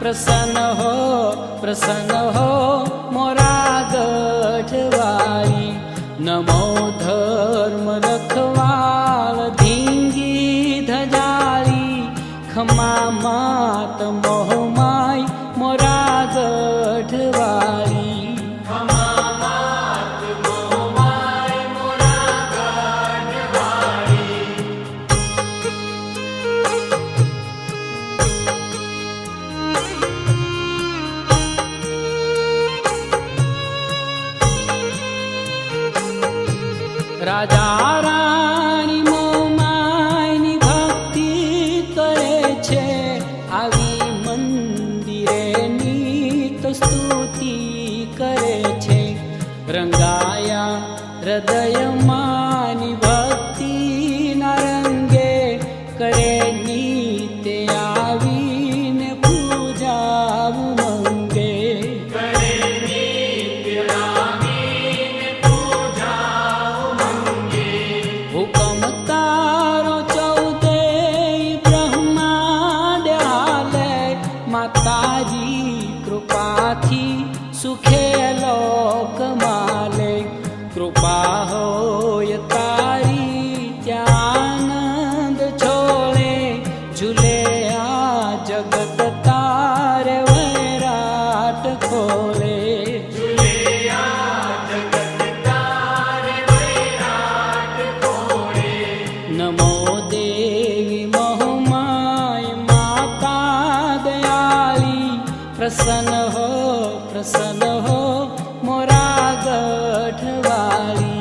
प्रसन्न हो मोरा गढ़वाली। नमो धर्म रखवाल धींगी धजाली, खमा मात मोहमाई मोरा गढ़वाली। राजा रानी मोमायनी भक्ति करे छे, आवी मंदिरे नीत स्तुति करे छे। रंगाया हृदय मानी भक्ति ना रंगे, करे नीते आवीने पूजा मंगे। हुकम तारो चौदे ब्रह्मा डाले, माताजी कृपाथी सुखे लोक माले। कृपा होय तारी त्यानंद छोड़े, झूले आ जगत तारे वैराट खोले। नमो देवी मोहमाई माता दयाली, प्रसन्न हो मोरा गढ़वाली।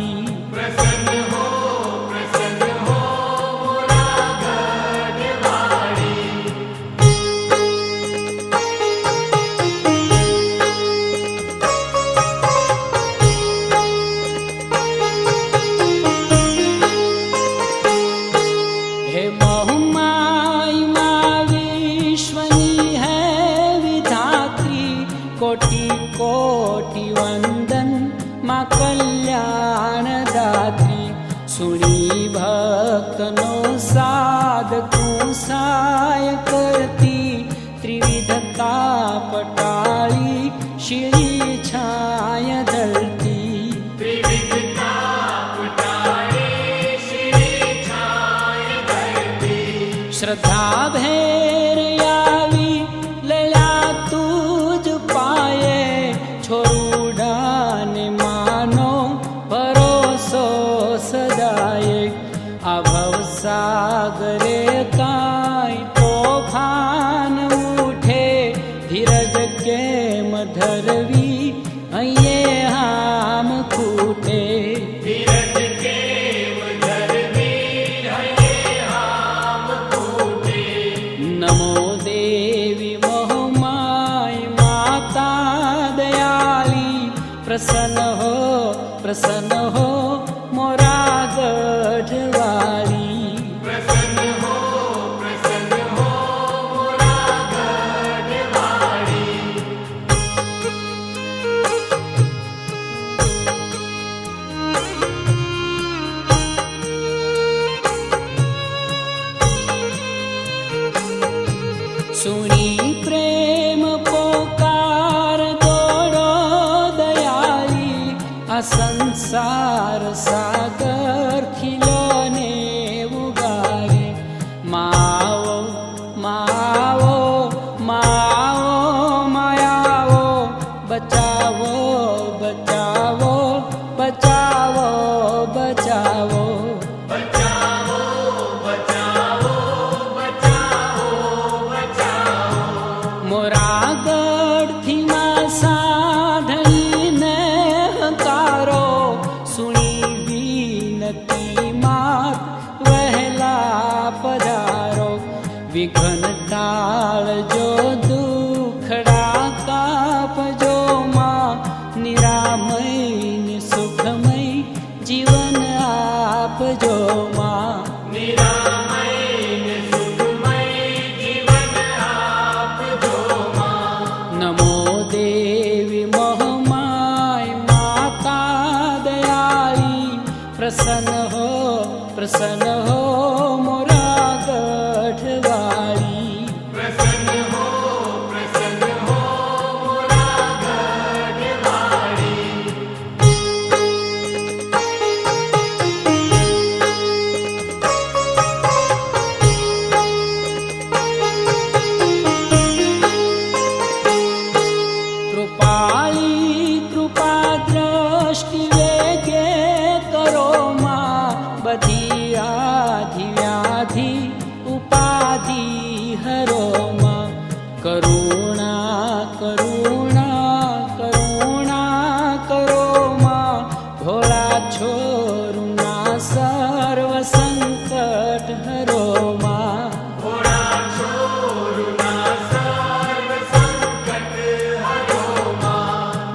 हे मोहमाई माँ विश्वनी है विधात्री, कोटि कोटि वंदन माँ कल्याण दात्री। सुनी भक्तनो साधकु साय करती, त्रिविधता पटाली श्री छाय धरती। श्रद्धा भेर आवी लैला तुझ पाए, छोरुडाने मानो भरोसो सदाए। अभव सागरे काई तोफान उठे, धीरज के मधरवी अये हाम कूटे। नमो देवी मोहमाई माता दयाली, प्रसन्न हो मोरा गढ़वाली। सुनी प्रेम पोकार दौड़ो दयाली, आ संसार सागर खिलोने उगारे। माओ माओ माओ मायाओ, बचाओ बचाओ बचाओ बचाओ। मोरा गढ़ थी मां साधनी ने हकारो, सुनी विनती मात वहला पधारो। विघ्न टाल जो दुखड़ा काप जो मां, निरामय सुखमय जीवन आप जो मां। नमो देवी मोहमाई माता दयाली, प्रसन्न हो मोरा गढ़वाली। प्रसन्न हो छोरुना सर्व संकट हरो माँ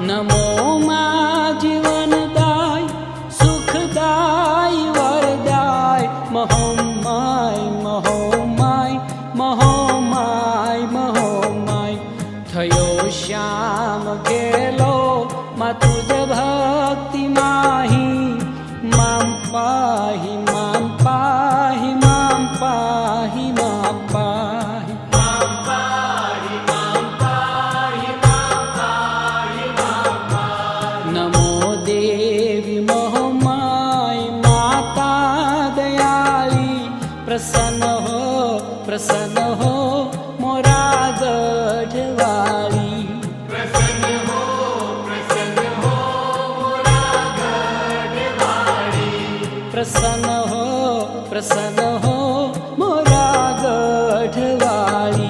नमो माँ जीवनदाय सुखदाय वरदाय महोमाय महोमाय महोमाय महोमाय थयो श्याम गेलो मा तुझ भक्ति माही मां पाहि मां पाहि मां पाहि मां पाहि नमो देवी मोहमाय माता दयाली प्रसन्न हो मोरा गढ़वाली प्रसन्न हो मोरा गढ़वाली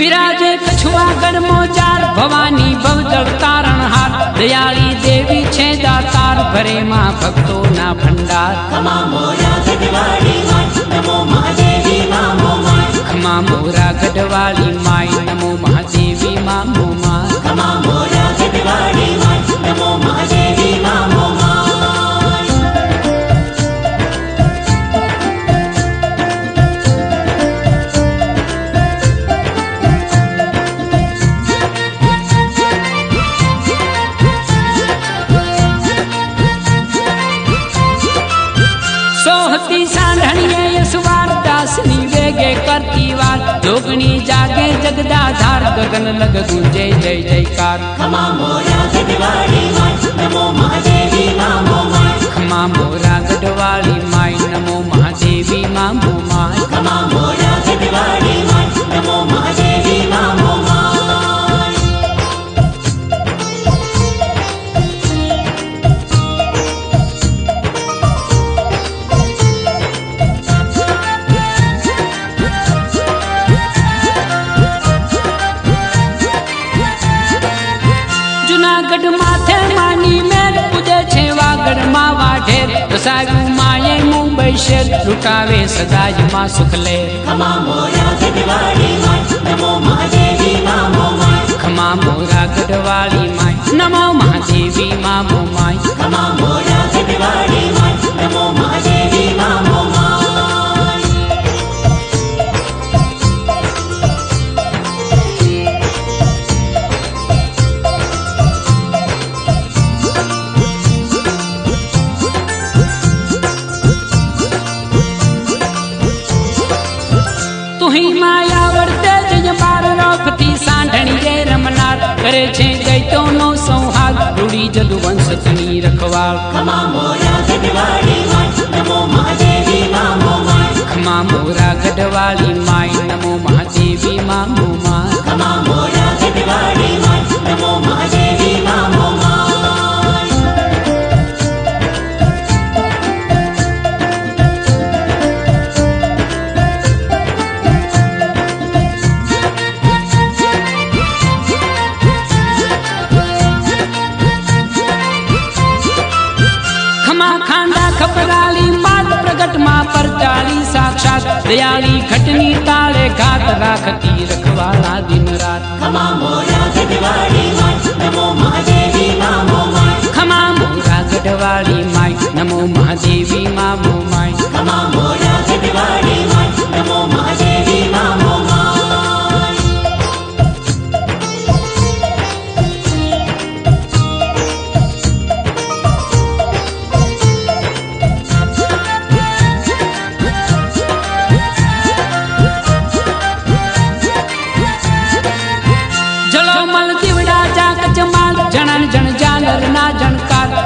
बिराजे कछुआ गढ़ मोजार भवानी भवदल तारण हार दयाली देवी छे दातार भरे माँ भक्तो ना भंडार खमा मोरा Garhwali my NaMo Mahadevi momo my खमा मोरा Garhwali my NaMo Mahadevi momo my खमा मोरा Garhwali my NaMo Mahadevi momo my सोहती सांढणिये यसवार दासनी वेगे करती वार जोगणी जागे जगदाधार गगन लग गूंजे जय जयकार खमा मोरा Garhwali my NaMo Mahadevi momo my खमा मोरा Garhwali my NaMo Mahadevi momo my खमा मोरा Garhwali my NaMo Mahadevi momo my Junagadh माथे मानी मेर पूजे छे वागड़ मावा ढेर रसायु माये मुंबई शहर लुटावे सदाज माँ सुखले खमा मोरा Garhwali my NaMo Mahadevi momo my खमा मोरा Garhwali my NaMo Mahadevi momo my खमा मोरा Garhwali my NaMo Mahadevi momo my तुही माया वर्ते जय बार रोकती सांढणी रे रमनार करे छे जैतो नो संहार रूड़ी जदुवंश तनी रखवाल खमा मोरा Garhwali my NaMo Mahadevi momo my खमा मोरा Garhwali my NaMo Mahadevi momo my खमा मोरा Garhwali my NaMo Mahadevi momo my खमा खांडा खपराली मात प्रगट माँ पर चाली साक्षात दयाली घटनी ताले घात राखती रखवाला दिन रात खमा मोरा Garhwali my NaMo Mahadevi momo my खमा मोरा Garhwali my NaMo Mahadevi momo my खमा मोरा Garhwali my NaMo Mahadevi momo my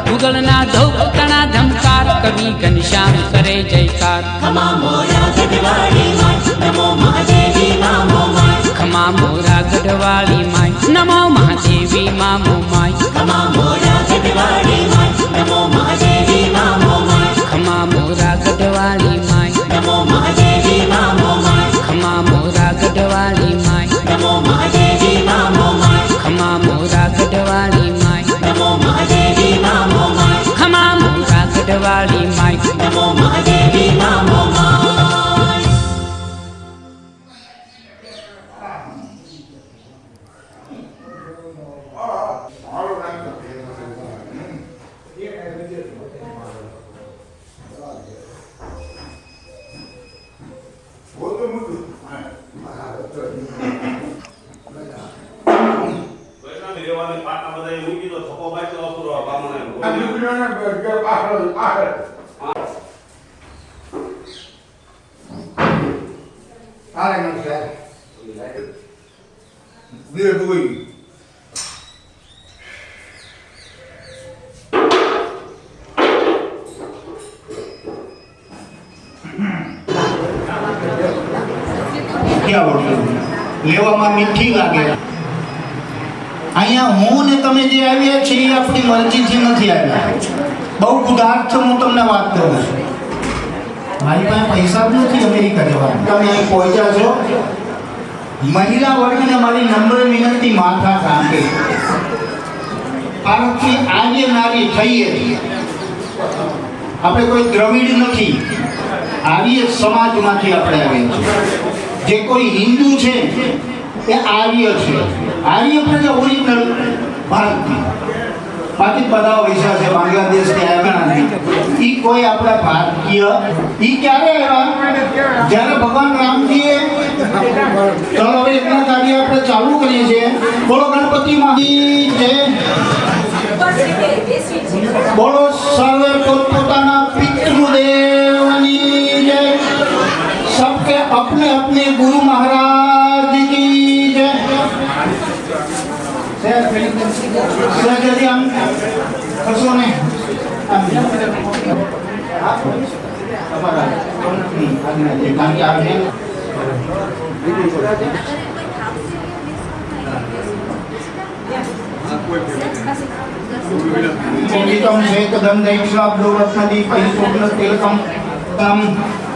Google ना धोक तना धमकार कवि વળી ઘનશ્યામ કરે જયકાર ખમા મોરા ગઢવાળી માય નમો મહાદેવી નામો માય ખમા મોરા ગઢવાળી માય નમો મહાદેવી મામો માય ખમા મોરા ગઢવાળી માય નમો મહાદેવી નામો માય ખમા મોરા ગઢવાળી માય નમો મહાદેવી નામો માય ખમા મોરા ગઢવાળી માય નમો મહાદેવી નામો માય ખમા મોરા ગઢવાળી માય નમો મહાદેવી નામો માય ખમા મોરા ગઢવાળી માય નમો મહાદેવી નામો માય લેવામાં મીઠી લાગે. અહીંયા હું ને તમે જે આવ્યા છે એ આપણી મરજીથી નથી આવ્યા. બહુ ઉદાર્થ હું તમને વાત કરું છું. મારી પાસે પૈસા જ નથી અમેરિકા જવાના. તમે અહીં પહોંચ્યા છો. મહિલા વર્ગને મારી નમ્ર વિનંતી માથા કાંપે. ભારતની આર્ય નારી થઈએ. આપણે કોઈ દ્રવિડ નથી, આર્ય સમાજમાંથી આપણે આવ્યા છીએ. જે કોઈ હિન્દુ છે એ આર્ય છે. આર્ય એટલે ઓરિજિનલ ભારતની. બાકી બધા પૈસા છે બાંગ્લાદેશ કે આવ્યા એ કોઈ આપણા ભારતીય. એ ક્યારે આવ્યા? જ્યારે ભગવાન રામજીએ ચલો હવે એકના કાર્ય આપણે ચાલુ કરીએ છીએ. બોલો ગણપતિ મહારાજ જય. બોલો સર્વે પોતપોતાના પિતૃદેવની જય. सबके अपने अपने गुरु महाराज की जय. हम खसो ने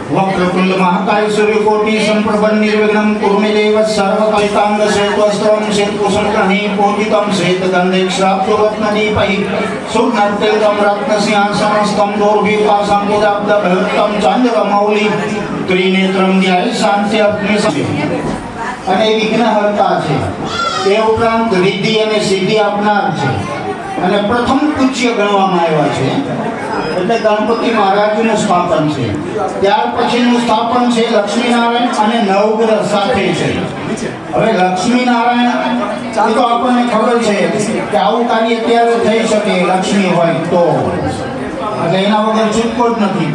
वक्रतुंड महाकाय सूर्यकोटि संप्रभं निर्विघ्नं कुरु मे देव सर्वकालिकांग श्वेतवस्त्रं श्वेतभूषणग्रहे पूजितं श्वेतगन्धैक्षाप्तरत्नदीपैः सुवर्णतिलकं रत्नसिंहासनस्थं दोर्भिपाशाङ्कुजाब्दभक्तं चान्द्रमौलि त्रिनेत्रं ध्याये शान्त्यग्निसंस्थि. અને વિઘ્નહર્તા છે. એ ઉપરાંત રિદ્ધિ અને સિદ્ધિ આપનાર છે અને પ્રથમ પૂજ્ય ગણવામાં આવ્યા છે. એટલે ગણપતિ મહારાજનું સ્થાપન છે. ત્યાર પછીનું સ્થાપન છે લક્ષ્મીનારાયણ અને નવગ્રહ સાથે છે. હવે લક્ષ્મીનારાયણ તો આપણને ખબર છે કે આવું કાર્ય ત્યારે થઈ શકે લક્ષ્મી હોય તો, એટલે એના વગર છૂટકો જ નથી.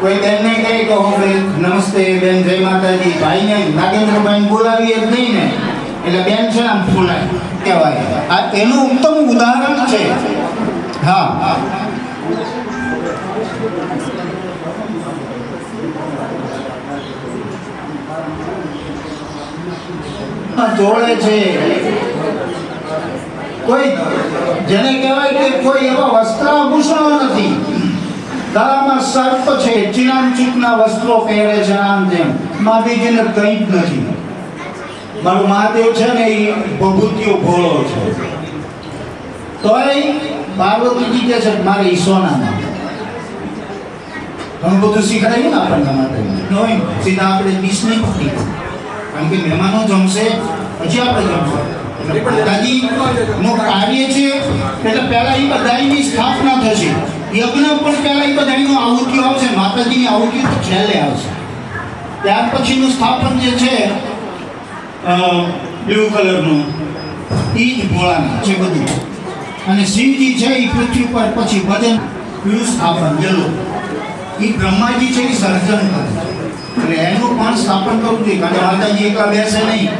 કોઈ બેનને કહે કે હું નમસ્તે બેન જય માતાજી, ભાઈને નાગેન્દ્રભાઈને બોલાવીએ જ નહીં ને એટલે બેન છે આમ ફૂલાય કહેવાય. આ એનું ઉત્તમ ઉદાહરણ છે. હા, જોડે છે કોઈ જેને કહેવાય કે કોઈ એવા વસ્ત્રાભૂષણો નથી. ગળામાં સર્પ છે, ચીનામચૂકના વસ્ત્રો પહેરે છે. આમ તેમ મહાદેવજીને કંઈ જ નથી. મારું મહાદેવ છે ને એ ભભૂતિઓ ભોળો છે. તોય પાર્વતીજી કે છે મારે ઈશ્વરના ઘણું બધું શીખડાયું ને આપણને માટે. સીધા આપણે ડીશ નહીં પકડી, કારણ કે મહેમાનો જમશે પછી આપણે જમશે. માતાજીનું કાર્ય છે એટલે પહેલા એ બધાની સ્થાપના થશે. યજ્ઞ પણ પહેલા એ બધાની આહુતિઓ આવશે. માતાજીની આહુતિ તો છેલ્લે આવશે. ત્યાર પછીનું સ્થાપન જે છે બ્લુ કલરનું એ જ ભોળાના છે બધું. અને શિવજી છે એ પૃથ્વી પર પછી ભજન પીળું સ્થાપન જેલું એ બ્રહ્માજી છે એ સર્જન કરે. એટલે એનું પણ સ્થાપન કરવું જોઈએ, કારણ કે માતાજી એકલા બેસે નહીં.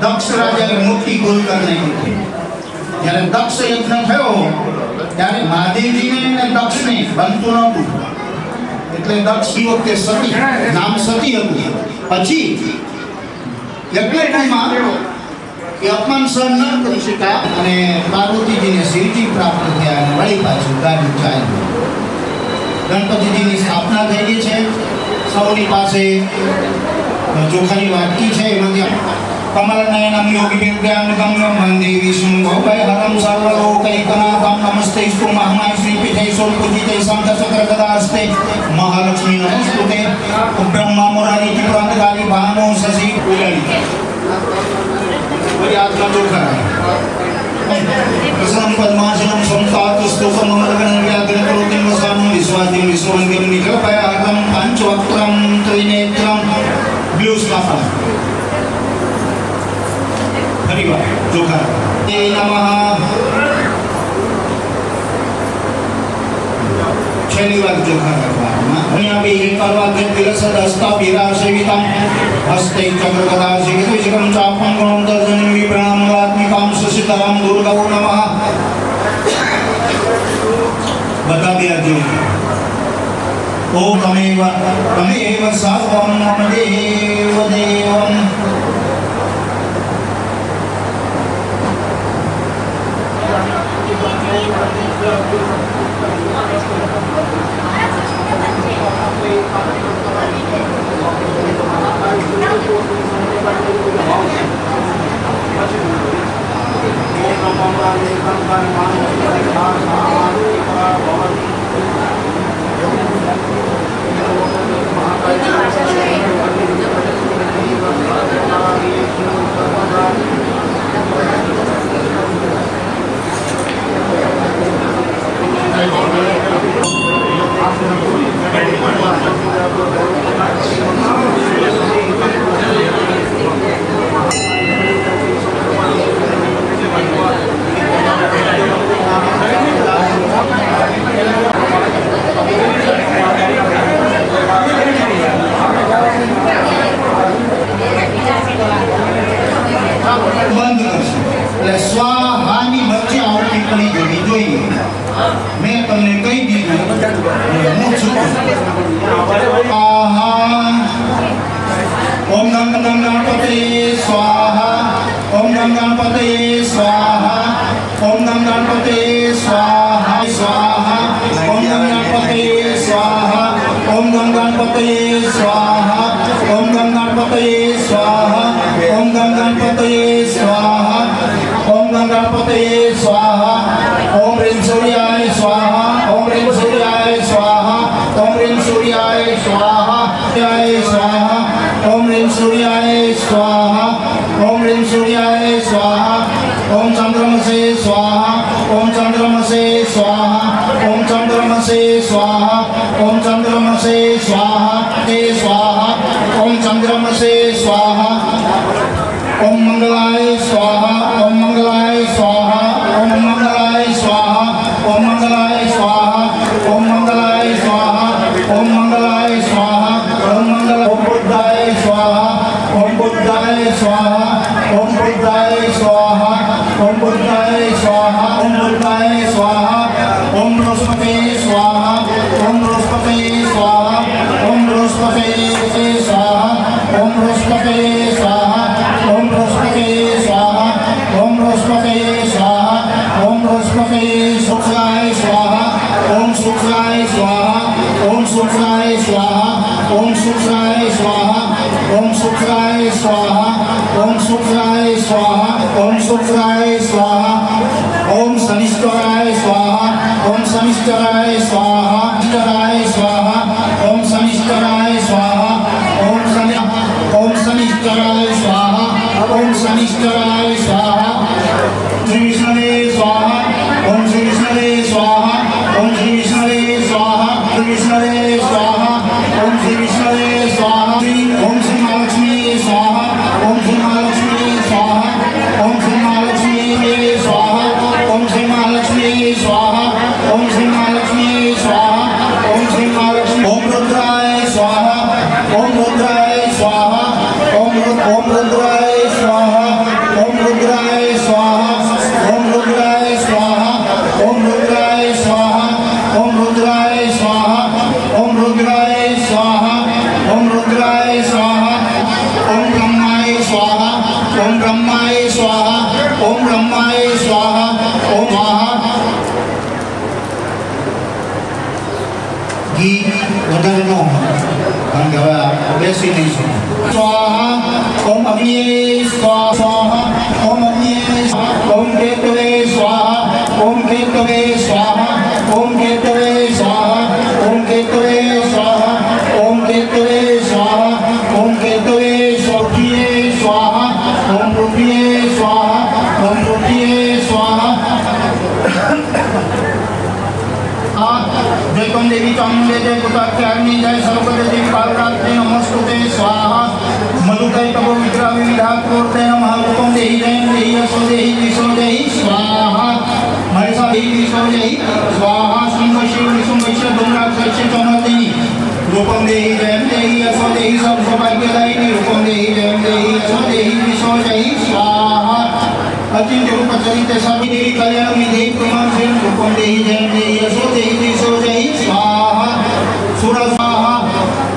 દક્ષ રાજાએ મોટી ગોલ કરી નાખી. જ્યારે દક્ષ યજ્ઞ થયો ત્યારે મહાદેવજીને અને દક્ષને બનતું નહોતું, એટલે દક્ષ એ વખતે સતી, નામ સતી હતું. પછી યજ્ઞમાં એ અપમાન સહન ન કરી શક્યા અને પાર્વતીજીને શિવજી પ્રાપ્ત થયા અને વળી પાછું ગાડી ચાલ્યું. ગણપતિજીની સ્થાપના થઈ ગઈ છે. સૌની પાસે ચોખાની વાટકી છે, એમાંથી કમલનયનમ યોગી વિદ્યાન ગમ્યમ વંદે વિષ્ણુ ભવભયહરમ સર્વલોકૈકનાથમ નમસ્તે સ્તુ મહામાય શ્રીપીઠે સોલપૂજિતે શંખ ચક્ર ગદાસ્તે મહાલક્ષ્મી નમસ્તુતે બ્રહ્મા મુરારી ત્રિપુરાંતકારી ભાનો શશી ઉલળી. આજના ચોખા પ્રસન્ન પદ્માસનમ સંતાત સ્તોકમ અમરગણ વ્યાઘ્ર કરોતિમ વસાનું વિશ્વાદિમ વિશ્વવંદ્યમ નિકલ્પયાર્થમ પંચવક્ત્રમ ત્રિનેત્રમ બ્લુ સ્કાફા. ફરીવાર ચોખા તે નમઃ. છેલ્લી વાર ચોખા કરવાના. અહીંયા બે હિકારવાદ્ય તિલસદ હસ્તા વિરાશેવિતમ હસ્તે ચક્ર ગદા શિખિતમ ચાપમ ગુણમ દર્જનિમ વિપ્રણામ આત્મિકામ સુસિતરામ દુર્ગવો નમઃ. બતા દિયા જો ઓમ તમેવ સર્વમ મમ દેવ દેવમ. બંધ કરશે એટલે સ્વાહાની વચ્ચે આવતી પડી જવી જોઈએ. મેં તમને કહી દીધું, હું છું. આહા ઓમ ગંગ ગણપતે સ્વાહા, ઓમ ગંગ ગણપતે સ્વાહા, ઓમ ગંગ ગણપતે સ્વાહા સ્વાહા, ઓમ ગંગ ગણપતે સ્વાહા, ઓમ ગંગ ગણપતે સ્વાહા, ઓમ ગંગ ગણપતે સ્વાહા, ઓમ ગંગ ગણપતે સ્વાહા, ઓમ ગંગ ગણપતે સ્વાહા, ઓમ રીમ સૂર્યાય સ્વાહા, ઓમ રીમ સૂર્યાય સ્વાહા, ઓમ રીમ સૂર્યાય સ્વાહા સ્વાહા, ઓમ રીમ સૂર્યાય સ્વાહા, ઓમ રીમ સૂર્યાય સ્વાહા, ઓમ ચંદ્રમસે સ્વાહા, ઓમ ચંદ્રમસે સ્વાહા, ઓમ ચંદ્રમસે સ્વાહા, ઓમ ચંદ્રમસે સ્વાહા તે સ્વાહા, ઓમ ચંદ્રમસે સ્વાહા, ઓમ મંગલાય સ્વાહા, ઓમ મંગલાય સ્વાહા, ઓમ મંગલાય સ્વાહા, ઓમ મંગલાય સ્વાહા, ઓમ મંગલાય સ્વાહા, ઓમ મંગલાય સ્વાહા, ઓમ મંગલ. ઓમ બુદ્ધાય સ્વાહા, ઓમ બુદ્ધાય સ્વાહા, ઓમ બુદ્ધાય સ્વાહા, ઓમ બુદ્ધાય સ્વાહા, ઓમ બુદ્ધાય સ્વાહા, ઓમ બૃહસ્પતે સ્વાહા, ઓમ બૃહસ્પતે સ્વાહા, ઓમ બૃહસ્પતે સ્વાહા, ઓમ બૃહસ્પતે સ્વાહા, ઓમ બૃહસ્પતે સ્વાહા, ઓમ બૃહસ્પતે સ્વાહા, ઓમ બૃહસ્પતે શુક્રાય સ્વાહા, ઓમ શુક્રાય સ્વાહા, ઓમ શુક્રાય સ્વાહા, ઓમ શુક્રાય સ્વાહા, ઓમ શુક્રાય સ્વાહા, ઓમ શુક્રાય સ્વાહા, ઓમ શુક્રાય સ્વાહા, ઓમ શનિશ્ચરાય સ્વાહા, ઓમ શનિશ્ચરાય સ્વાહા, શનિશ્ચરાય સ્વાહા, ઓમ શનિશ્ચરાય સ્વાહા, ઓમ શનિશ્ચરાય સ્વાહા, ઓમ શનિશ્ચરાય સ્વાહા. શ્રી વિષ્ણવે સ્વાહા, ઓમ શ્રી વિષ્ણવે સ્વાહા, ઓમ શ્રી વિષ્ણવે સ્વાહા, શ્રી વિષ્ણવે સ્વાહા, ઓમ શ્રી વિષ્ણવે સ્વાહા, ઓમ શ્રી મહાલક્ષ્મી સ્વાહા, ઓમ શ્રી મહાલક્ષ્મી સ્વાહા, ઓમ શ્રી મહાલક્ષ્મી સ્વાહા, ઓમ શ્રી મહાલક્ષ્મી સ્વાહા, ઓમ શ્રી મહાલક્ષ્મી સ્વાહા, ઓમ શ્રી મહાલક્ષ્મી. ઓમ રુદ્રાય સ્વાહા, ઓમ રુદ્રાય સ્વાહા, ઓમ રુદ્રાય સ્વાહા, ઓમ રુદ્રાય સ્વાહા, ઓમ રુદ્રાય સ્વાહા, ઓમ રુદ્રાય ગીત વધારે ન હોય કારણ કે હવે બેસી નહીં છે સ્વાહા ઓમ અગ્નિએ સ્વાહા ઓમ અગ્નિએ ઓમ કેતવે સ્વાહા ઓમ કેતવે સ્વાહા ઓમ કેતવે સ્વાહા ઓમ કેતવે સ્વાહા ઓમ કેતવે સ્વાહા ઓમ કેતવે સ્વાહા ઓમ રૂપિયે સ્વાહા ઓમ રૂપિયે સ્વાહા जय कम देवी चामुंडे जय कुटाक्याग्नि जय सर्वपद देवी कालरात्रि नमस्तुते स्वाहा मधुकै तपो विग्रह विविधात् कोर्ते नमः रूपं देहि जयं देहि यशो देहि विशो देहि स्वाहा महेशा देहि विशो देहि स्वाहा शुंभश्री विशुंभश्री धूम्राक्षश्री चमर्दिनी रूपं देहि जयं देहि यशो देहि सर्वसौभाग्यदायिनी रूपं देहि जयं देहि यशो देहि विशो देहि स्वाहा अचिंत्य रूप चरित सभी देवी कल्याण देहि प्रमाण से रूपम देहि जयं देहि यशो देहि विशो देहि स्वाहा सुर स्वाहा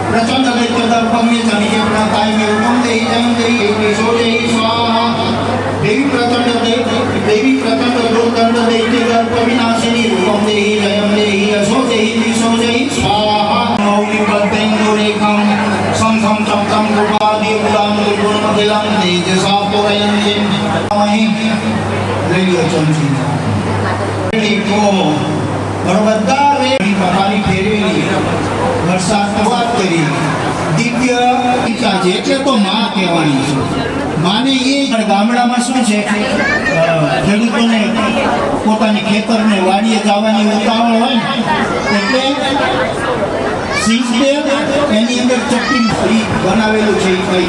प्रचंड दैत्य दर्पण में चलिए प्रणताय में रूपम देहि जयं देहि विशो देहि स्वाहा देवी प्रचंड दुर्दंड दैत्य दर्प विनाशिनी रूपम देहि जयं देहि यशो देहि विशो देहि स्वाहा मौलि पद्मेन्दु रेखम सं सं चप्तम रूपादि उदाम दुर्गुणमखिलम तेजसा पुरयन्ति महि रेडियो चमची को बरोबर रे પપ્પાની ફેરવેલી વરસાદ વાત કરી દિવ્ય ઈચ્છા છે એટલે તો માં કહેવાની છે માને એ ગામડામાં શું છે ખેડૂતોને પોતાની ખેતરને વાડીએ જવાની ઉતાવળ હોય ને એટલે સિંહદેવ એની અંદર ચપટી બનાવેલું છે એ કઈ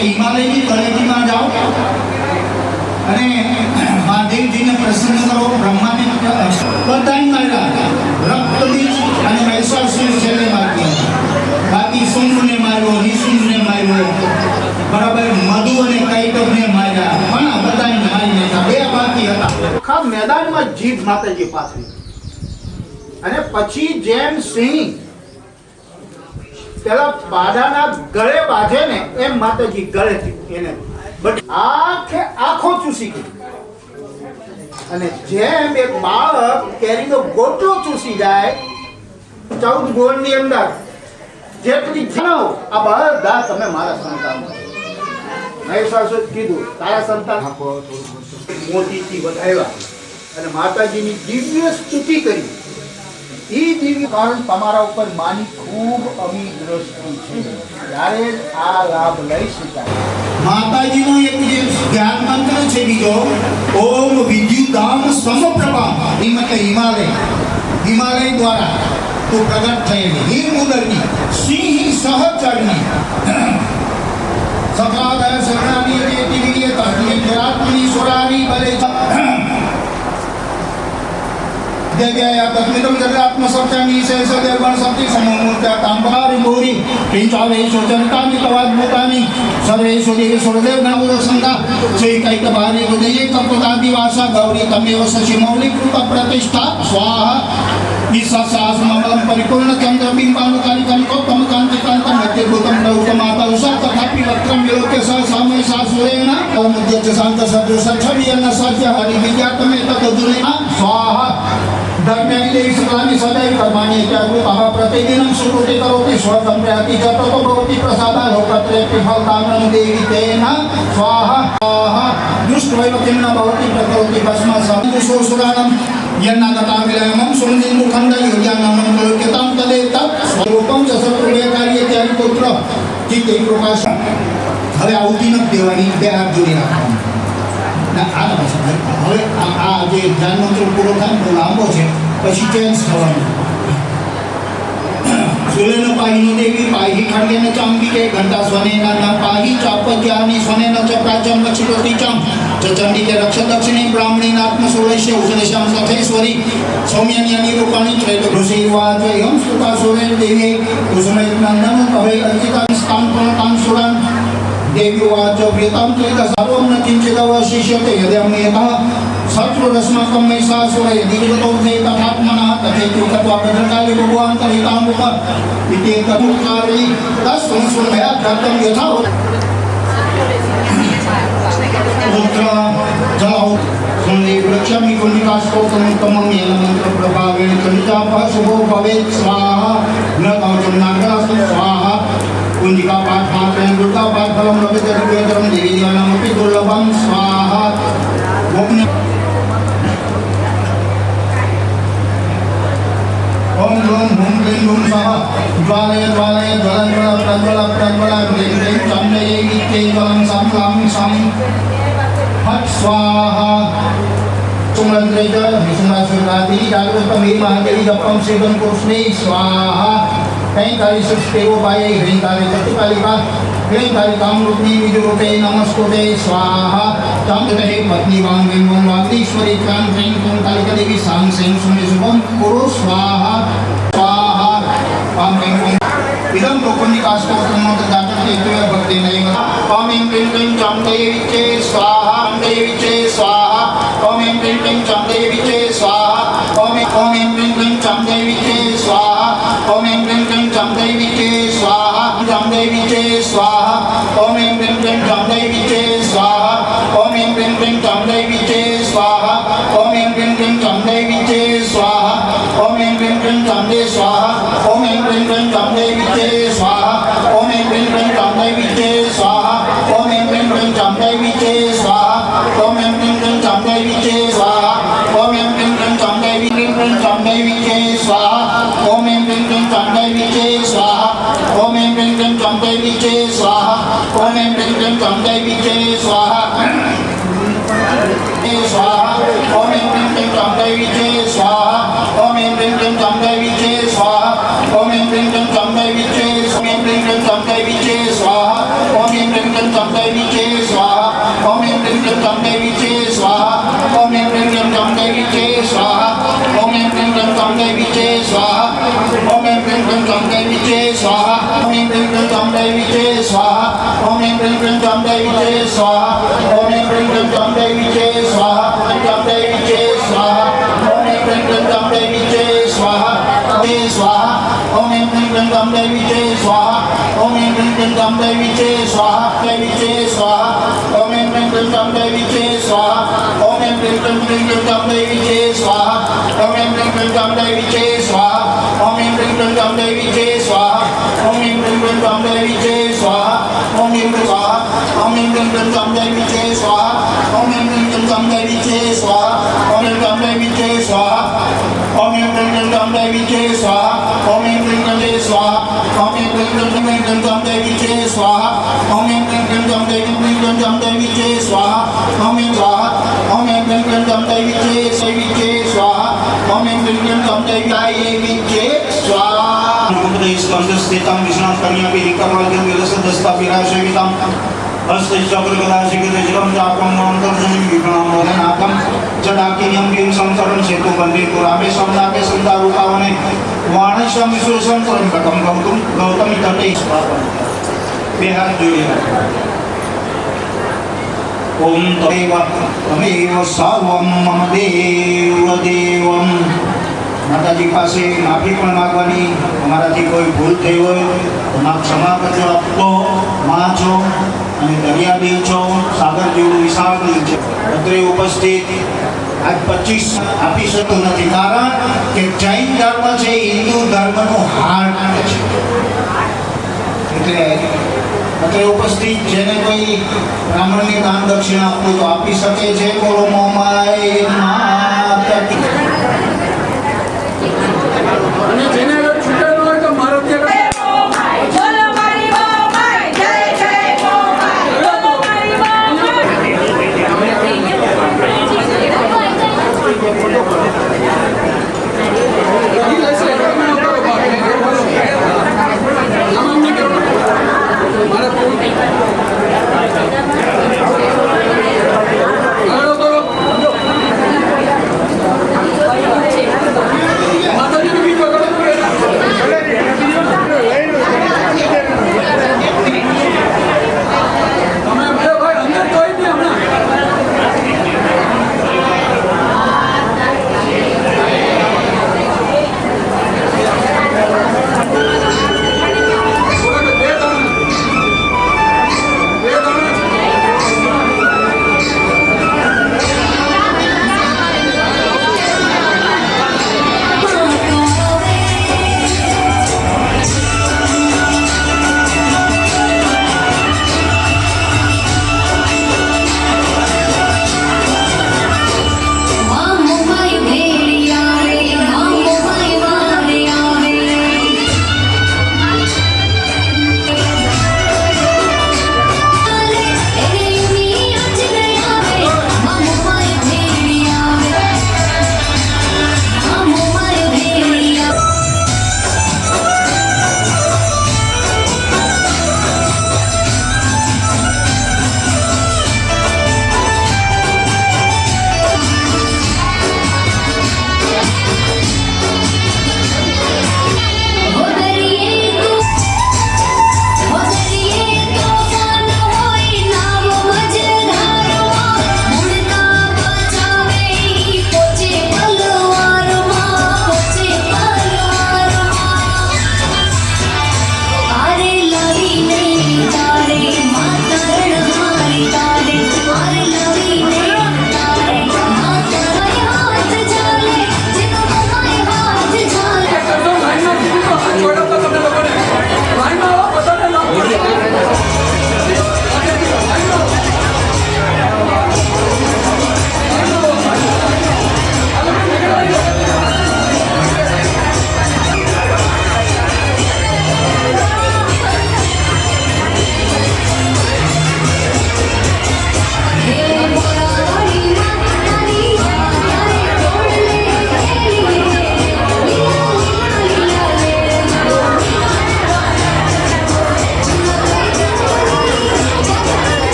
હિમાલયની તળેટીમાં જાઓ અને મહાદેવજીને પ્રસન્ન કરો બ્રહ્માને બધાને માર્યા રક્તબીજ અને મહિષાસુર છેલ્લે માર્યા બાકી શુંભને માર્યો નિશુંભને માર્યો બરાબર મધુ અને કૈટભને માર્યા પણ બધાને મારી નાખ્યા બે બાકી હતા આખા મેદાનમાં જીભ માતાજી પાસે અને પછી જેમ સિંહ પેલા બાડાના ગળે બાંધે ને એમ માતાજી ગળેથી એને આખે આખો ચૂસી ગઈ અને જેમ એક બાળક કેરીનો ગોટલો ચૂસી જાય 14 ગોળની અંદર જેટલી જાણો આ બધા તમે મારા સંતાન મહેશ્વર કીધું તારા સંતાન મોતીથી વધાવ્યા અને માતાજીની દિવ્ય સ્તુતિ કરી એ દિવ્ય કારણ તમારા ઉપર માની ખૂબ અમી દ્રષ્ટિ છે ત્યારે આ લાભ લઈ શકાય માતાજીનો એક જે ધ્યાન મંત્ર છે બીજો ઓમ વિદ્યુદામ સમપ્રભા હિમત હિમાલય દ્વારા તો પ્રગટ થયેલી હિમ ઉદરની સિંહ સહચરની સકાદય શરણાની જેતી વિયતા નિરાત્મની સુરારી બલે देव्याया तत्मिदं जगदात्मसत्यानि शेषदेवगण शक्ति समूर्त्या तांबारि गौरी पिंचावेषु चरितानि तवाद्भुतानि सर्वेषु देवेषु देवगणमुदसंगा चैकैकभारि हृदये कल्पदादिवासा गौरी तमेव शशिमौलि कृत प्रतिष्ठा स्वाहा ईशासासममलं परिपूर्ण चन्द्रबिम्बानुकारिकं गौतम कान्तिकान्तं मध्यभूतं गौतमाता उषा तथापि वक्त्रं विलोक्य स सामय सासुरेण ओमुद्य च शान्त सदृशच्छवियन्न सत्य हरिविद्यात्मेतदुरेण स्वाहा धर्म्यानि देवी शुक्लानि सदैव कर्माणि इत्याकृतः प्रतिदिनं सुकृति करोति स्वतं प्रयाति च ततो भवति प्रसादः लोकत्रयेऽपि फलदानं देवी तेन स्वाहा स्वाहा दुष्टवैव किं न भवति प्रकरोति भस्मसादिशोऽसुरानं यन्नागतां विलयमं सुरनिन्दुखण्डयोग्यानां लोक्यतां तदेतत् स्वरूपं च शत्रुभयकारी इत्यादि पुत्र चित्ते प्रकाश હવે આવતી નથી દેવાની બે હાથ જોડી રાખવાનું હવે આ જે ધ્યાન મંત્ર પૂરો થાય ને લાંબો છે પછી ચેન્જ થવાનું સુલેન પાહીનો દેવી પાહી ખંડેન ચાંબિકે ઘંટા સ્વનેના ન પાહી ચાપજ્યાની સ્વનેન ચ પ્રાચમ લક્ષિતોતિ ચામ ચ ચંડિકે રક્ષ દક્ષિણે બ્રાહ્મણી આત્મસુરેશ્ય ઉષનેશ્યામ સખેશ્વરી સૌમ્યન્યાની રૂપાણી ત્રૈલો ઋષિર્વાચ એમ સ્તુતા સુરેન દેવી કુસુમૈ નંદન કહે અર્ચિતા સ્થાન પ્रणतां સુરાન देवी उवाच प्रियतां त्वयि सर्वं न किञ्चिदवशिष्यते यदहं यतः सच पुरस्माकं महिषासुरै दिवगतो तथात्मनः तथेतु तत्वा भद्रकाली भगवान्तरितामुप इति तमुत्कारि तस्मिन् सुमया धर्तं यथा रुद्र जलौ सुन्दे वृक्षमि कुण्डिकास्तोत्रमुत्तमं येन मन्त्रप्रभावेण चलितापः शुभो भवेत् स्वाहा न कवचं नागास्तु स्वाहा कुंजिका पाठ मात्रेण दुर्गा पाठ फलं लभते दिव्यतरं देवी देवानामपि दुर्लभं स्वाहा ओम ग्लोम हुम क्लीं हुम स्वाहा ज्वालय ज्वालय ज्वल ज्वल प्रज्वल प्रज्वल ह्रीं क्लीं चण्डये विद्ये ज्वलं सं लं सं फट् स्वाहा सुमन्त्रे च विष्णुराशुरादि जागृतमे महादेवी जपं सेवं कुर्स्मे स्वाहा ह्रींकारि सृष्टेवोपाये ह्रींकारि चतुकालिका ह्रींकारि कामरूपिणी विजुरूपे नमस्कुते स्वाहा तमते पत्नी वांगें वागीश्वरी त्रां ह्रीं क्लीं कालिकादेवी सां सें सुमे शुभं कुरु स्वाहा स्वाहा वांगें इदं लोकुण्डिकास्तोत्रं जातके भक्तेनैव वांगें क्लीं क्लीं चामुण्डये विच्चे स्वाहा चामुण्डये विच्चे स्वाहा वांगें क्लीं क्लीं चामुण्डये विच्चे स्वाहा वांगें क्लीं क्लीं चामुण्डये विच्चे स्वाहा वांगें क्लीं क्लीं चामुण्डये विच्चे स्वाहा चामुण्डये विच्चे स्वाहा वांगें क्लीं क्लीं चामुण्डये विच्चे स्वाहा वांगें क्लीं क्लीं चामुण्डये विच्चे स्वाहा वांगें क्लीं क्लीं चामुण्डये विच्चे स्वाहा वांगें क्लीं क्लीं चामुण्डये स्वाहा वांगें क्लीं क्लीं चामुण्डये विच्चे स्वाहा वांगें क्लीं क्लीं चामुण्डये विच्चे स्वाहा वांगें क्लीं क्लीं चामुण्डये विच्चे स्वाहा वांगें क्लीं क्लीं चामुण्डये विच्चे स्वाहा वांगें क्लीं क्लीं चामुण्डये विच्चे स्वाहा वांगें क्लीं क्लीं चामुण्डये विच्चे स्वाहा वांगें क्लीं क्लीं चामुण्डये विच्चे स्वाहा वांगें क्लीं क्लीं चामुण्डये विच्चे स्वाहा स्वाहा वांगें क्लीं क्लीं चामुण्डये विच्चे स्वाहा वांगें क्लीं क्लीं चामुण्डये विच्चे स्वाहा वांगें क्लीं क्लीं चामुण्डये विच्चे स्वाहा वांगें क्लीं क्लीं चामुण्डये विच्चे स्वाहा वांगें क्लीं क्लीं चामुण्डये विच्चे स्वाहा वांगें क्लीं क्लीं चामुण्डये विच्चे स्वाहा वांगें क्लीं क्लीं चामुण्डये विच्चे स्वाहा वांगें क्लीं क्लीं चामुण्डये विच्चे स्वाहा वांगें क्लीं क्लीं चामुण्डये विच्चे स्वाहा वांगें क्लीं क्लीं चामुण्डये विच्चे स्वाहा वांगें क्लीं क्लीं चामुण्डये विच्चे स्वाहा चामुण्डये विच्चे स्वाहा वांगें क्लीं क्लीं चामुण्डये विच्चे स्वाहा स्वाहा वांगें क्लीं क्लीं चामुण्डये विच्चे स्वाहा वांगें क्लीं क्लीं चामुण्डये विच्चे स्वाहा विच्चे स्वाहा वांगें क्लीं क्लीं चामुण्डये विच्चे स्वाहा वांगें क्लीं क्लीं चामुण्डये विच्चे स्वाहा वांगें क्लीं क्लीं चामुण्डये विच्चे स्वाहा वांगें क्लीं क्लीं चामुण्डये विच्चे स्वाहा वांगें क्लीं क्लीं चामुण्डये विच्चे स्वाहा वांगें क्लीं स्वाहा वांगें क्लीं क्लीं चामुण्डये विच्चे स्वाहा वांगें क्लीं क्लीं चामुण्डये विच्चे स्वाहा वांगें चामुण्डये विच्चे स्वाहा वांगें क्लीं क्लीं चामुण्डये विच्चे स्वाहा वांगें क्लीं क्लीं स्वाहा वांगें क्लीं क्लीं चामुण्डये विच्चे स्वाहा वांगें क्लीं क्लीं चामुण्डये विच्चे स्वाहा वांगें स्वाहा वांगें क्लीं क्लीं चामुण्डये विच्चे स्वाहा वांगें क्लीं क्लीं चामुण्डये विच्चे स्वाहा स्कंदस्थितं विष्णुं कन्यापि विकर्माद्यं विलसदस्ताभिराशवितं हस्तचक्रगदाशिखिरजलं चापं मन्त्रजनिं विघ्नामोदनाथं जडाकिन्यं किं संसरं सेतुबन्धे पुरामे समनाके सन्दारुकावने वाणिश्वं विश्वेशं त्र्यम्बकं गौतमी तटे बेहार જોઈએ ओम तमेव सर्वं मम देवदेवं માતાજી પાસે માફી પણ માગવાની અમારાથી કોઈ ભૂલ થઈ હોય તો માફ ક્ષમા કરજો આપતો માં છો અને દરિયાદેવ છો સાગર જેવું વિશાળ દિલ છે અત્રે ઉપસ્થિત આજ 25 આપી શકતો નથી કારણ કે જૈન ધર્મ છે હિન્દુ ધર્મનો હાર્ટ છે એટલે અત્રે ઉપસ્થિત જેને કોઈ બ્રાહ્મણને દાન દક્ષિણા આપવું તો આપી શકે છે બોલો મોમાય માતા અને જેને છૂટેલું હોય તો મારો બોલો મારી મોમાય જય જય મોમાય બોલો મારી મારો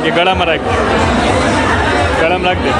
કે ગળામાં રાખજે, ગળામાં રાખજે.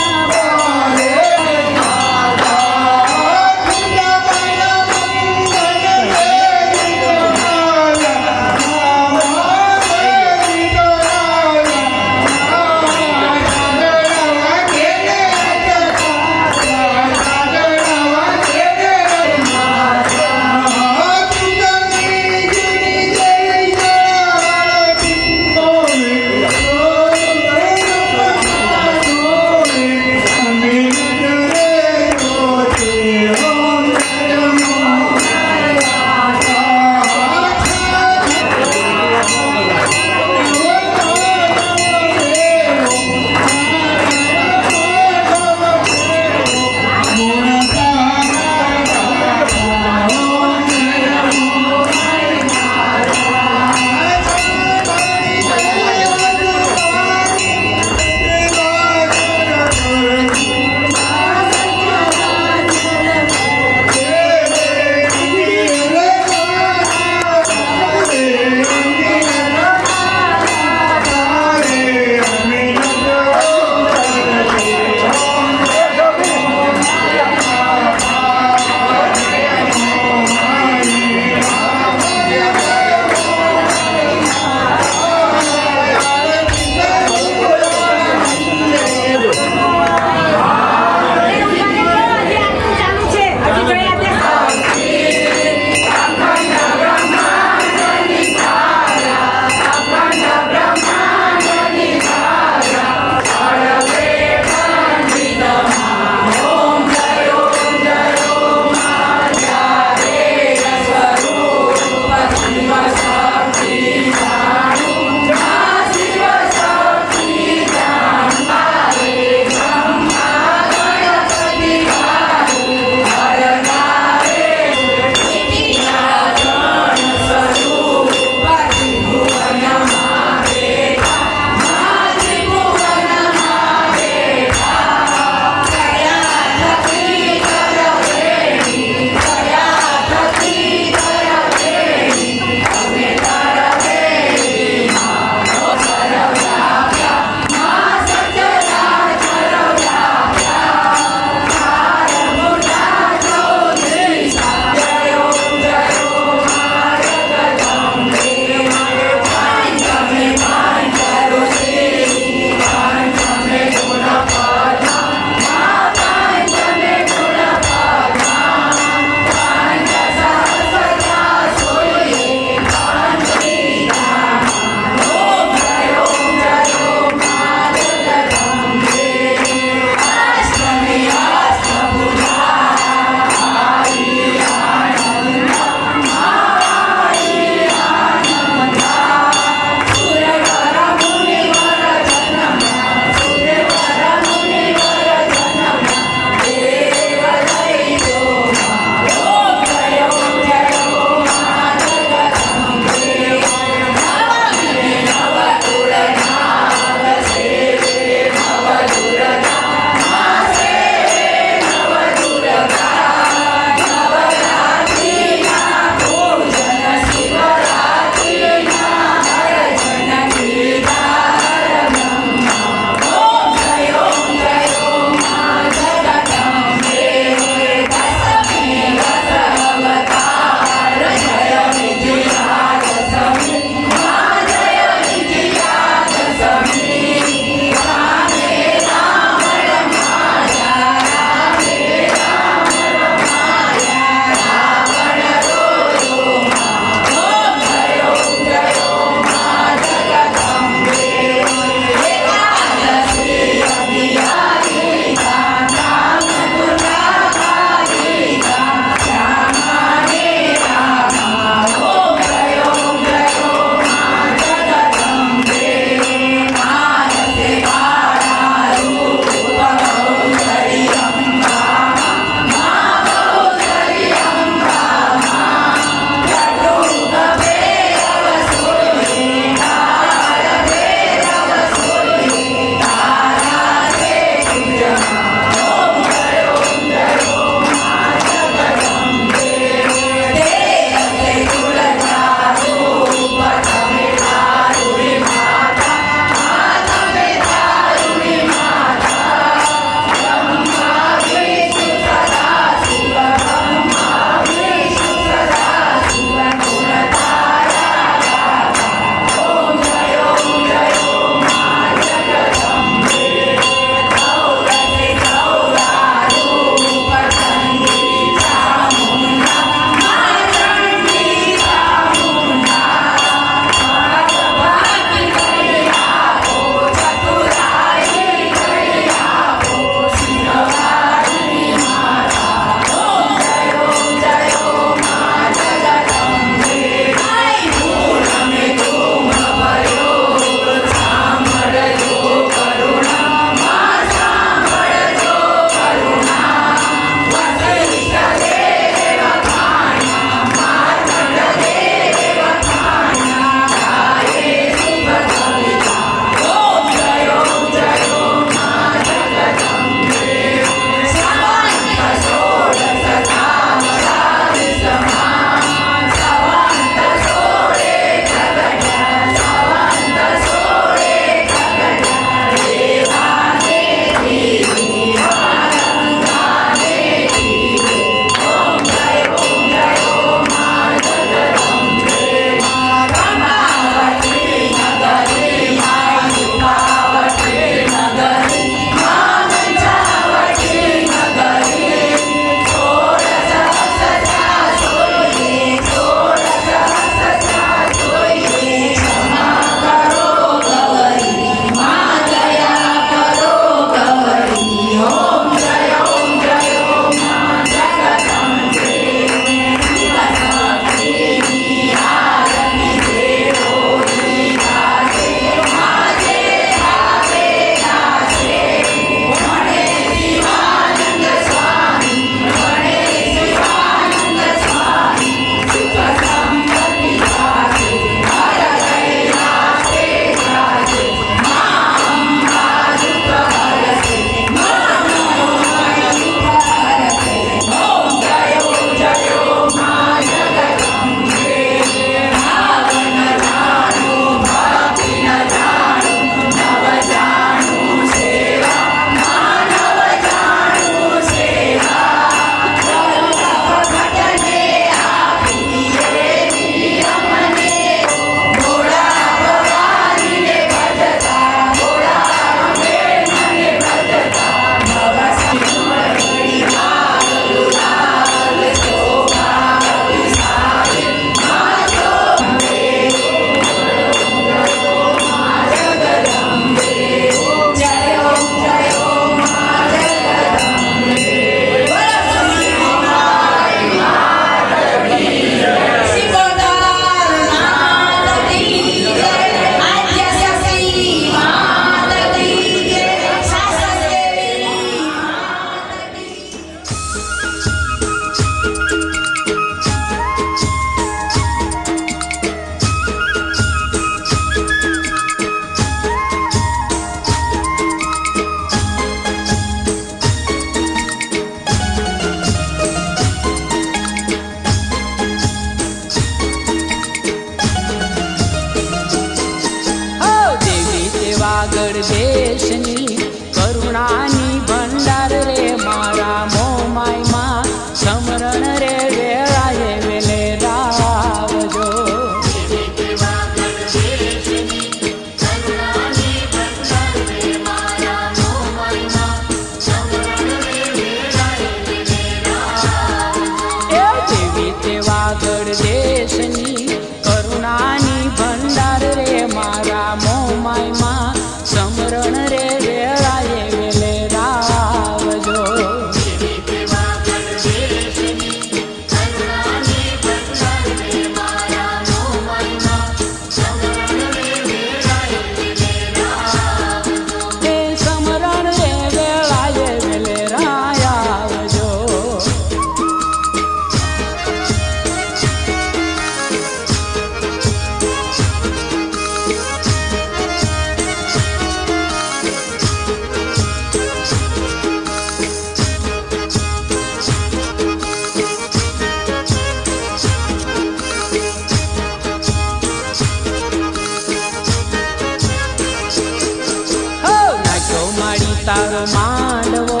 તારો માંડવો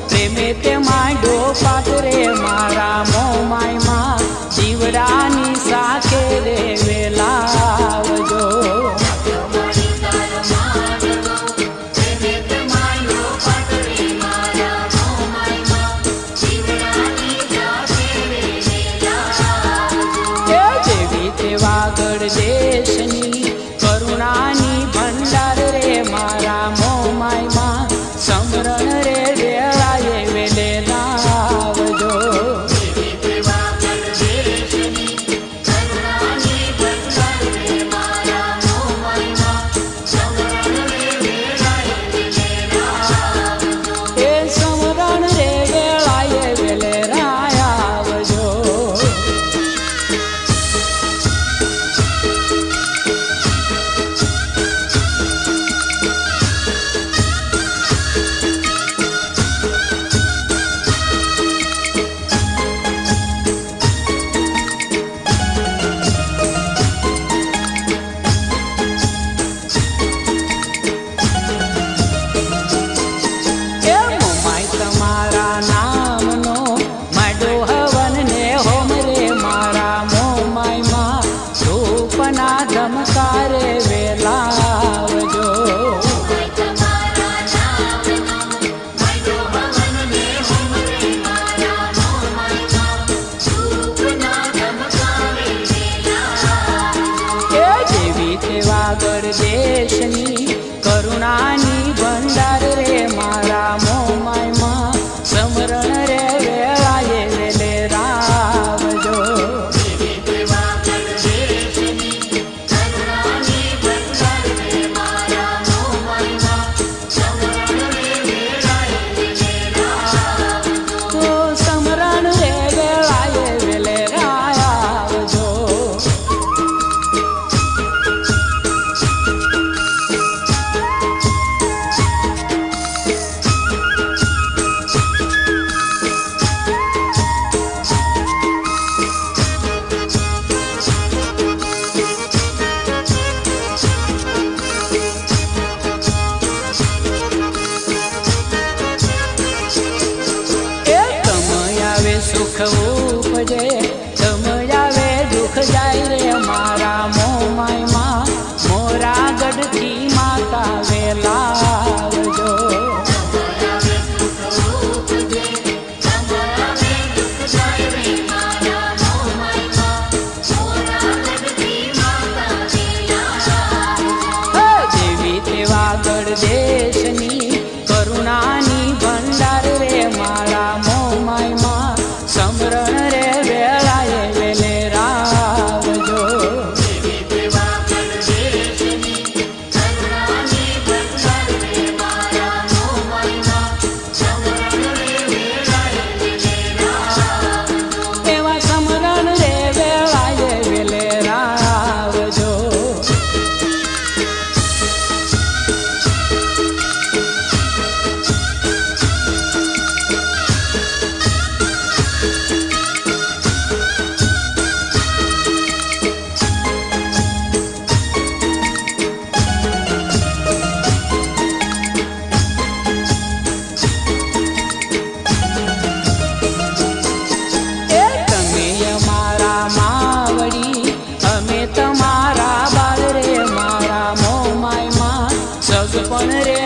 પ્રેમે તે માંડો પાક રે મારા મો માયમાં જીવડાની સાકે રે વેલાવજો જેવી તે વાગડ દેશની કરુણાની ભંડાર રે મારા મો માયમાં સમરણ રે વેળાએ વેલે લાવજો એ સમરણ રે વેળાએ વેલે રાયાવજો તમારા નામનો માડો હવન ને હોમ રે મારા મો માયમાં ધૂપના ધમકારે વેલાવજો એ જેવી તે વાગડ દેશની કરુણાની ભંડાર રે મારા મો માયમાં સમરણ રે વેળાએ વેલે રાવજો તો સમરણ રે વેળાએ વેલે રાવજો એ તમયાવે સુખ ઉપજે તમયાવે દુઃખ જાય રે મારા મો માયમાં મોરા ગઢથી માતા વેલાવજો જેવી તે વાગડ દેશની કરુણાની ભંડાર રે મારા મો માયમાં સમરણ રે વેળાએ વેલે રાવજો એવા સમરણ રે વેળાએ વેલે રાવજો એ તમે અમારા માવડી અમે તમારા બાળ રે મારા મો માયમાં સગપણ રે